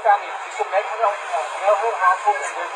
การอีกที่คุณแม่เขาเอาแล้วเพิ่มหาทุกอย่างเลย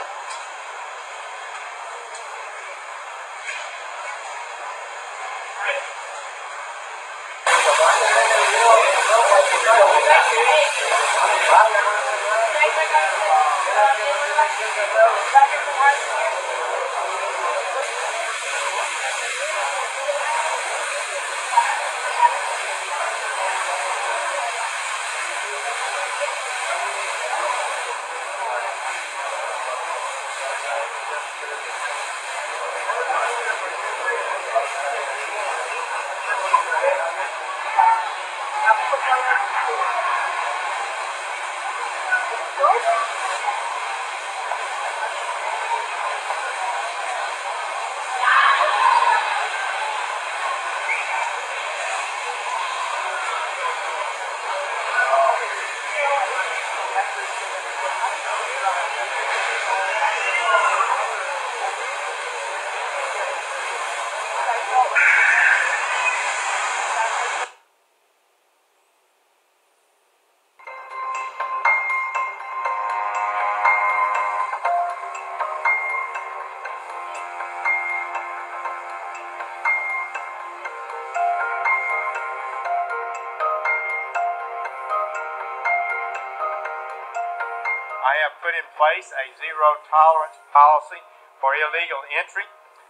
I have put in place a zero tolerance policy for illegal entry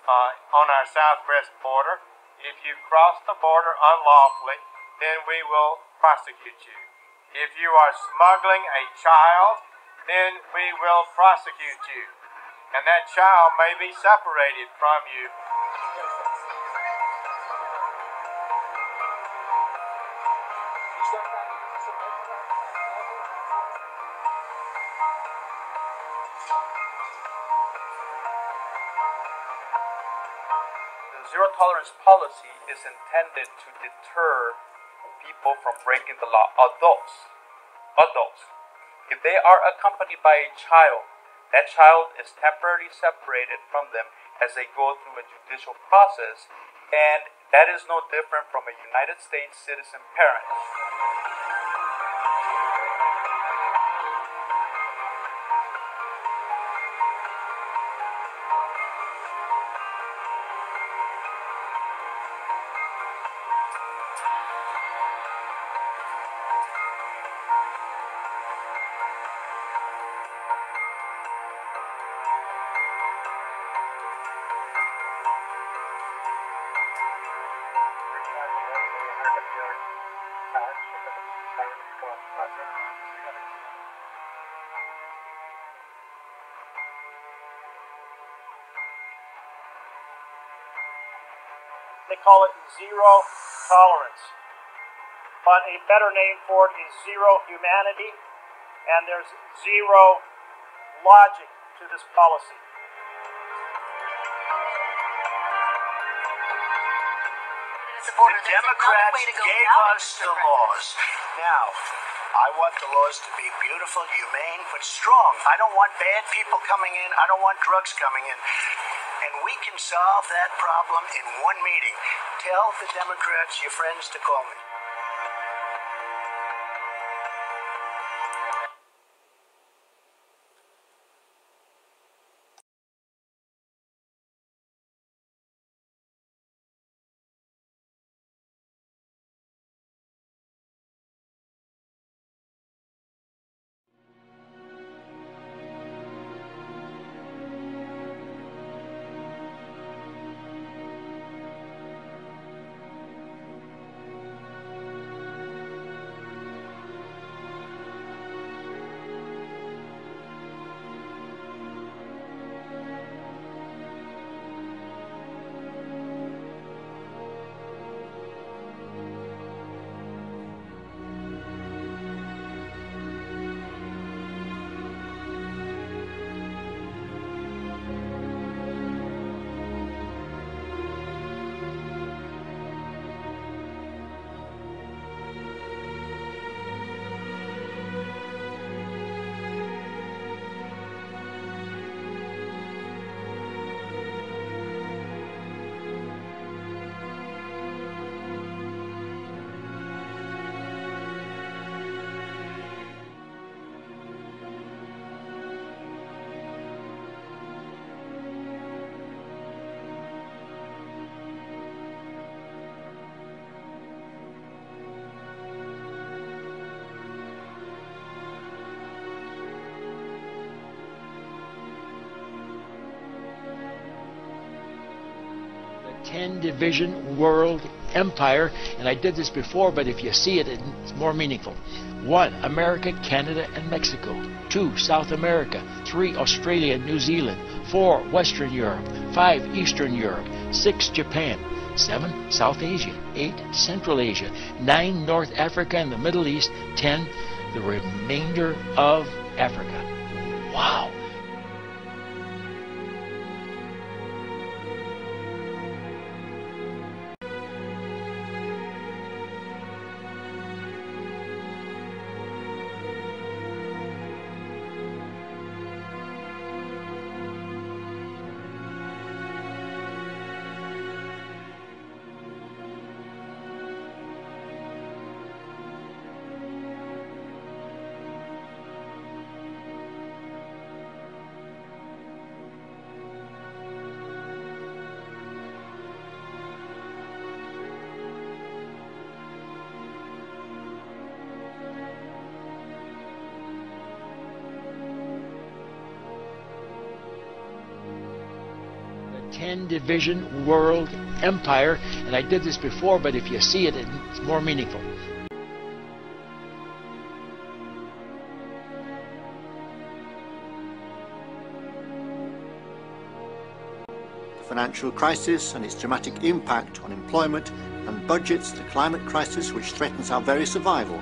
on our southwest border. If you cross the border unlawfully, then we will prosecute you. If you are smuggling a child, then we will prosecute you. And that child may be separated from you. The zero tolerance policy is intended to deter people from breaking the law. Adults. If they are accompanied by a child, that child is temporarily separated from them as they go through a judicial process, and that is no different from a United States citizen parent. They call it zero tolerance, but a better name for it is zero humanity, and there's zero logic to this policy. The Democrats gave us the laws. Now, I want the laws to be beautiful, humane, but strong. I don't want bad people coming in. I don't want drugs coming in. And we can solve that problem in one meeting. Tell the Democrats, your friends, to call me. 10-division world empire, and I did this before, but if you see it, it's more meaningful. 1. America, Canada, and Mexico. 2. South America. 3. Australia and New Zealand. 4. Western Europe. 5. Eastern Europe. 6. Japan. 7. South Asia. 8. Central Asia. 9. North Africa and the Middle East. 10. The remainder of Africa. Wow! The 10-division world empire, and I did this before, but if you see it, it's more meaningful. The financial crisis and its dramatic impact on employment and budgets, the climate crisis which threatens our very survival.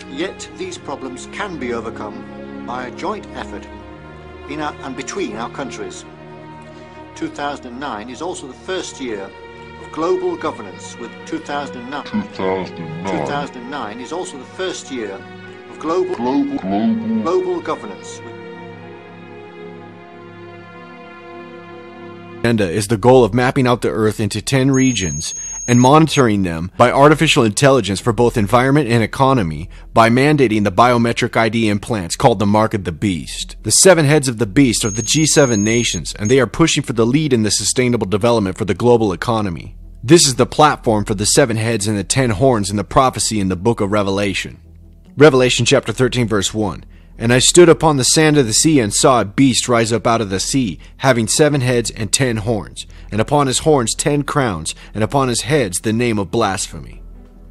Yet these problems can be overcome by a joint effort in and between our countries. 2009 is also the first year of global governance, with 2009 is also the first year of global governance. Agenda is the goal of mapping out the Earth into 10 regions and monitoring them by artificial intelligence for both environment and economy by mandating the biometric ID implants called the Mark of the Beast. The 7 heads of the beast are the G7 nations, and they are pushing for the lead in the sustainable development for the global economy. This is the platform for the 7 heads and the 10 horns in the prophecy in the book of Revelation. Revelation chapter 13 verse 1. And I stood upon the sand of the sea and saw a beast rise up out of the sea, having 7 heads and 10 horns, and upon his horns 10 crowns, and upon his heads the name of blasphemy.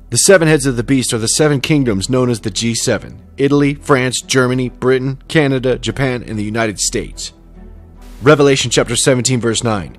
The 7 heads of the beast are the 7 kingdoms known as the G7: Italy, France, Germany, Britain, Canada, Japan, and the United States. Revelation chapter 17 verse 9.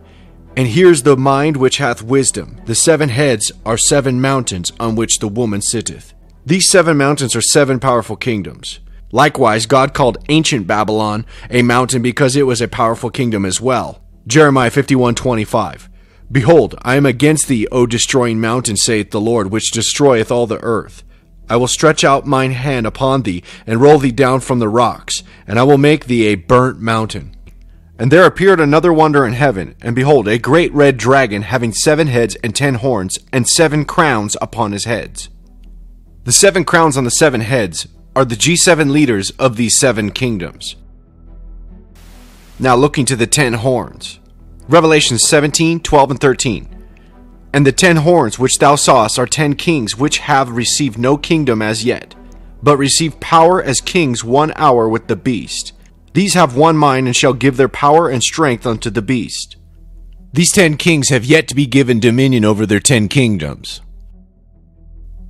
And here's the mind which hath wisdom. The 7 heads are 7 mountains on which the woman sitteth. These 7 mountains are 7 powerful kingdoms. Likewise, God called ancient Babylon a mountain because it was a powerful kingdom as well. Jeremiah 51:25. Behold, I am against thee, O destroying mountain, saith the Lord, which destroyeth all the earth. I will stretch out mine hand upon thee, and roll thee down from the rocks, and I will make thee a burnt mountain. And there appeared another wonder in heaven, and behold, a great red dragon, having 7 heads and 10 horns, and 7 crowns upon his heads. The 7 crowns on the 7 heads are the G7 leaders of these 7 kingdoms. Now looking to the 10 horns. Revelation 17:12 and 13. And the 10 horns which thou sawest are 10 kings, which have received no kingdom as yet, but receive power as kings 1 hour with the beast. These have one mind, and shall give their power and strength unto the beast. These 10 kings have yet to be given dominion over their 10 kingdoms.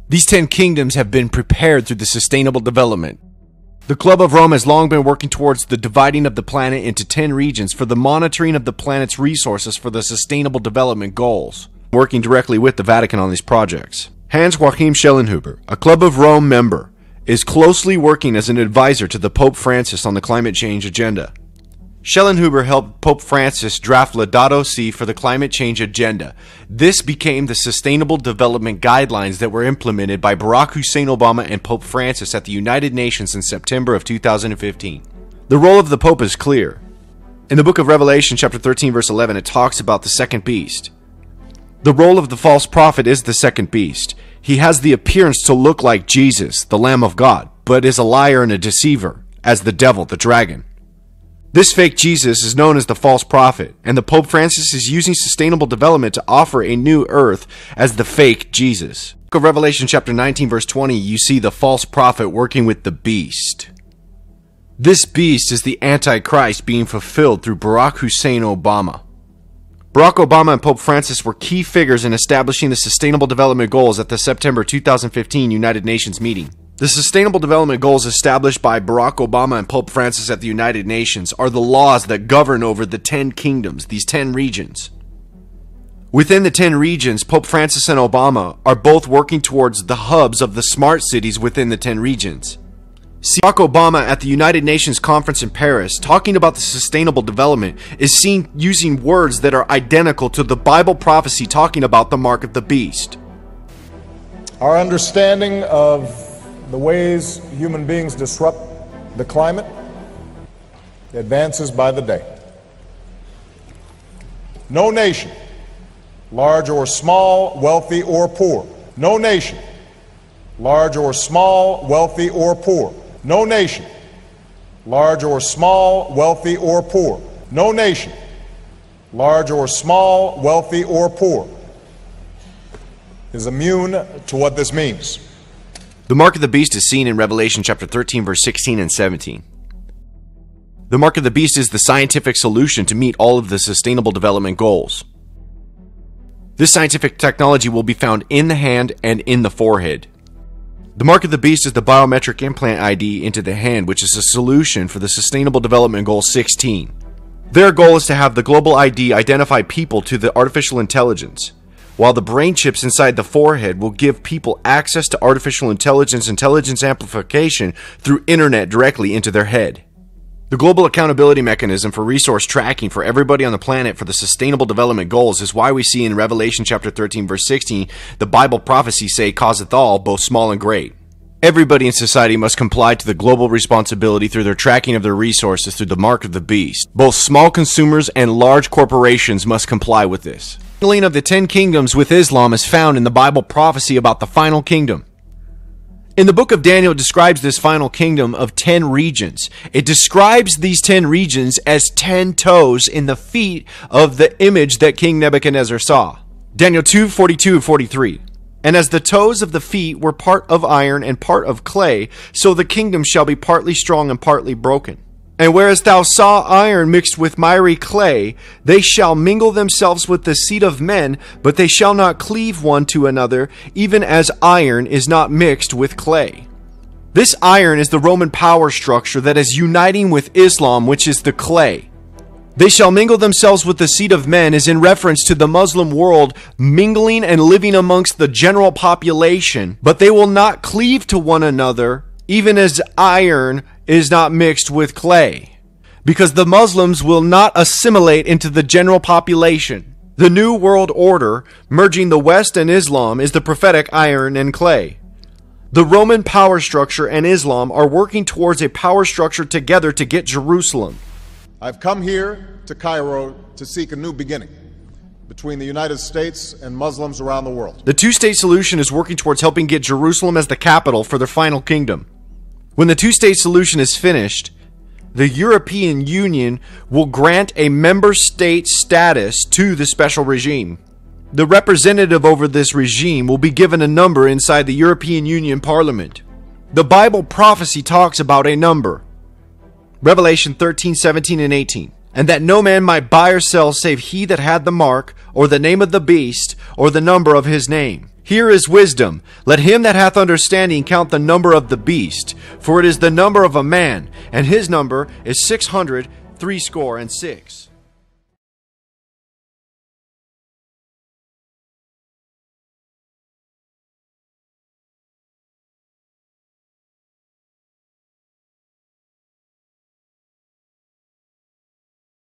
These 10 kingdoms have been prepared through the sustainable development. The Club of Rome has long been working towards the dividing of the planet into 10 regions for the monitoring of the planet's resources for the sustainable development goals, working directly with the Vatican on these projects. Hans Joachim Schellenhuber, a Club of Rome member, is closely working as an advisor to the Pope Francis on the climate change agenda. Schellenhuber helped Pope Francis draft Laudato Si for the climate change agenda. This became the Sustainable Development Guidelines that were implemented by Barack Hussein Obama and Pope Francis at the United Nations in September of 2015. The role of the Pope is clear. In the book of Revelation, chapter 13, verse 11, it talks about the second beast. The role of the false prophet is the second beast. He has the appearance to look like Jesus, the Lamb of God, but is a liar and a deceiver, as the devil, the dragon. This fake Jesus is known as the false prophet, and the Pope Francis is using sustainable development to offer a new earth as the fake Jesus. In the book of Revelation chapter 19 verse 20, you see the false prophet working with the beast. This beast is the Antichrist being fulfilled through Barack Hussein Obama. Barack Obama and Pope Francis were key figures in establishing the Sustainable Development Goals at the September 2015 United Nations meeting. The Sustainable Development Goals established by Barack Obama and Pope Francis at the United Nations are the laws that govern over the 10 kingdoms, these 10 regions. Within the 10 regions, Pope Francis and Obama are both working towards the hubs of the smart cities within the 10 regions. See, Barack Obama at the United Nations conference in Paris, talking about the sustainable development, is seen using words that are identical to the Bible prophecy talking about the mark of the beast. Our understanding of the ways human beings disrupt the climate advances by the day. No nation, large or small, wealthy or poor, no nation, large or small, wealthy or poor, no nation, large or small, wealthy or poor, no nation, large or small, wealthy or poor, is immune to what this means. The mark of the beast is seen in Revelation chapter 13, verse 16 and 17. The mark of the beast is the scientific solution to meet all of the sustainable development goals. This scientific technology will be found in the hand and in the forehead. The mark of the beast is the biometric implant ID into the hand, which is a solution for the Sustainable Development Goal 16. Their goal is to have the global ID identify people to the artificial intelligence, while the brain chips inside the forehead will give people access to artificial intelligence amplification through internet directly into their head. The global accountability mechanism for resource tracking for everybody on the planet for the Sustainable Development Goals is why we see in Revelation chapter 13 verse 16 the Bible prophecy say causeth all, both small and great. Everybody in society must comply to the global responsibility through their tracking of their resources through the mark of the beast. Both small consumers and large corporations must comply with this. The link of the 10 kingdoms with Islam is found in the Bible prophecy about the final kingdom. In the book of Daniel, it describes this final kingdom of 10 regions. It describes these 10 regions as 10 toes in the feet of the image that King Nebuchadnezzar saw. Daniel 2:42 and 43. And as the toes of the feet were part of iron and part of clay, so the kingdom shall be partly strong and partly broken. And whereas thou saw iron mixed with miry clay, they shall mingle themselves with the seed of men, but they shall not cleave one to another, even as iron is not mixed with clay. This iron is the Roman power structure that is uniting with Islam, which is the clay. They shall mingle themselves with the seed of men is in reference to the Muslim world mingling and living amongst the general population, but they will not cleave to one another, even as iron is not mixed with clay, because the Muslims will not assimilate into the general population. The New World Order, merging the West and Islam, is the prophetic iron and clay. The Roman power structure and Islam are working towards a power structure together to get Jerusalem. I've come here to Cairo to seek a new beginning between the United States and Muslims around the world. The two-state solution is working towards helping get Jerusalem as the capital for their final kingdom. When the two-state solution is finished, the European Union will grant a member state status to the special regime. The representative over this regime will be given a number inside the European Union Parliament. The Bible prophecy talks about a number. Revelation 13, 17, and 18. And that no man might buy or sell save he that had the mark, or the name of the beast, or the number of his name. Here is wisdom. Let him that hath understanding count the number of the beast, for it is the number of a man, and his number is 666.